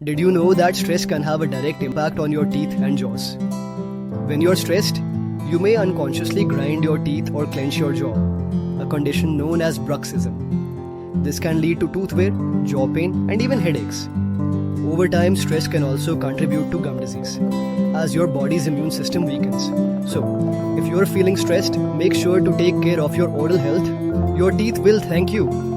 Did you know that stress can have a direct impact on your teeth and jaws? When you're stressed, you may unconsciously grind your teeth or clench your jaw, a condition known as bruxism. This can lead to tooth wear, jaw pain, and even headaches. Over time, stress can also contribute to gum disease, as your body's immune system weakens. So, if you're feeling stressed, make sure to take care of your oral health. Your teeth will thank you.